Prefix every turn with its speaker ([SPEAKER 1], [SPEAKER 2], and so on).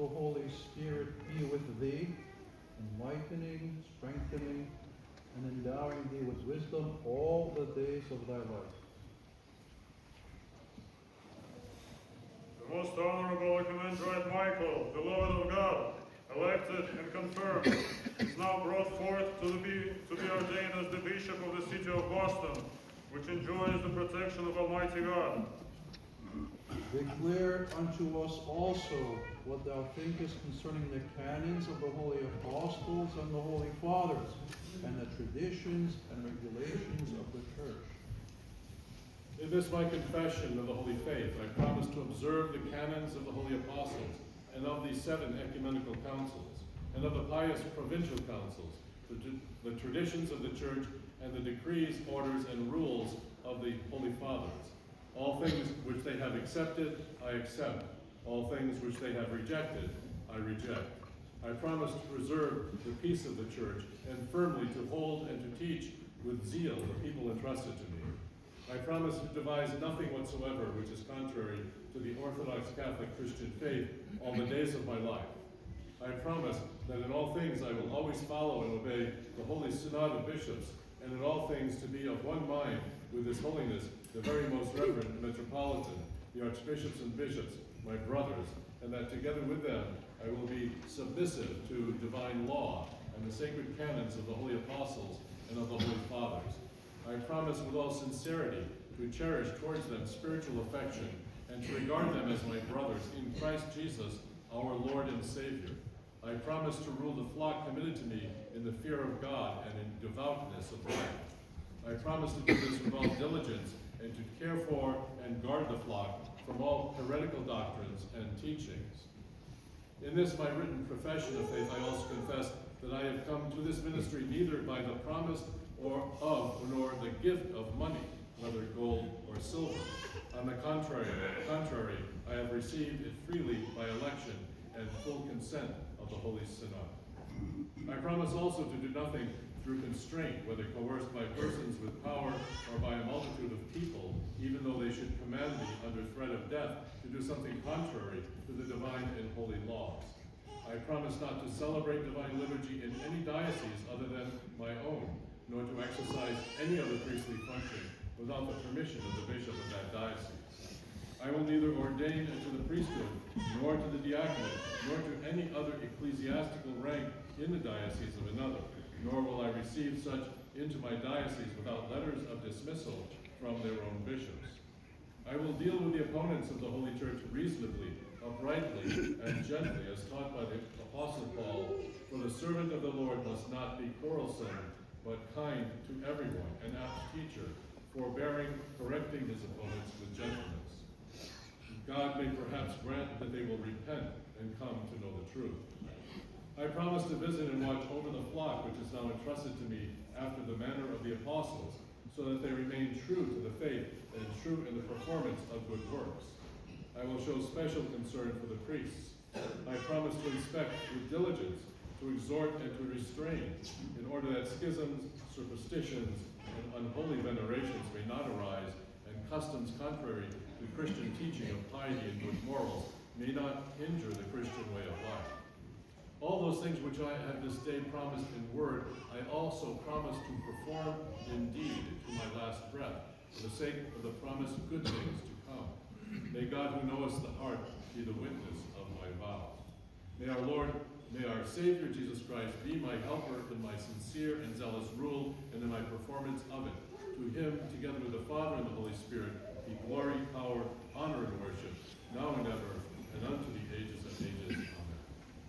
[SPEAKER 1] the Holy Spirit be with thee, enlightening, strengthening, and endowing thee with wisdom all the days of thy life.
[SPEAKER 2] The most honorable commendate Michael, beloved of God, elected and confirmed, is now brought forth to be ordained as the Bishop of the city of Boston, which enjoys the protection of Almighty God.
[SPEAKER 1] Declare unto us also what thou thinkest concerning the canons of the holy apostles and the holy fathers, and the traditions and regulations of the church.
[SPEAKER 3] In this my confession of the holy faith, I promise to observe the canons of the holy apostles, and of the 7 ecumenical councils, and of the pious provincial councils, the traditions of the church, and the decrees, orders, and rules of the holy fathers. All things which they have accepted, I accept. All things which they have rejected, I reject. I promise to preserve the peace of the church, and firmly to hold and to teach with zeal the people entrusted to me. I promise to devise nothing whatsoever which is contrary to the Orthodox Catholic Christian faith all the days of my life. I promise that in all things I will always follow and obey the Holy Synod of Bishops, and in all things to be of one mind with His Holiness, the very most reverend Metropolitan, the Archbishops and Bishops, my brothers, and that together with them I will be submissive to divine law and the sacred canons of the holy apostles and of the holy fathers. I promise with all sincerity to cherish towards them spiritual affection and to regard them as my brothers in Christ Jesus, our Lord and Savior. I promise to rule the flock committed to me in the fear of God and in devoutness of life. I promise to do this with all diligence and to care for and guard the flock from all heretical doctrines and teachings. In this my written profession of faith, I also confess that I have come to this ministry neither by the promise nor the gift of money, whether gold or silver. On the contrary, I have received it freely by election and full consent of the Holy Synod. I promise also to do nothing through constraint, whether coerced by persons with power or by a multitude of people, even though they should command me under threat of death to do something contrary to the divine and holy laws. I promise not to celebrate divine liturgy in any diocese other than my own, nor to exercise any other priestly function without the permission of the bishop of that diocese. I will neither ordain to the priesthood, nor to the diaconate, nor to any other ecclesiastical rank in the diocese of another, nor will I receive such into my diocese without letters of dismissal from their own bishops. I will deal with the opponents of the Holy Church reasonably, uprightly, and gently, as taught by the Apostle Paul, for the servant of the Lord must not be quarrelsome, but kind to everyone, an apt teacher, forbearing, correcting his opponents with gentleness. God may perhaps grant that they will repent and come to know the truth. I promise to visit and watch over the flock which is now entrusted to me after the manner of the apostles, so that they remain true to the faith and true in the performance of good works. I will show special concern for the priests. I promise to inspect with diligence, to exhort and to restrain, in order that schisms, superstitions, and unholy venerations may not arise, and customs contrary to Christian teaching of piety and good morals may not injure the Christian way of life. All those things which I have this day promised in word, I also promise to perform in deed to my last breath, for the sake of the promised good things to come. May God, who knoweth the heart, be the witness of my vow. May our Lord, may our Savior Jesus Christ be my helper in my sincere and zealous rule and in my performance of it. To him, together with the Father and the Holy Spirit, be glory, power, honor, and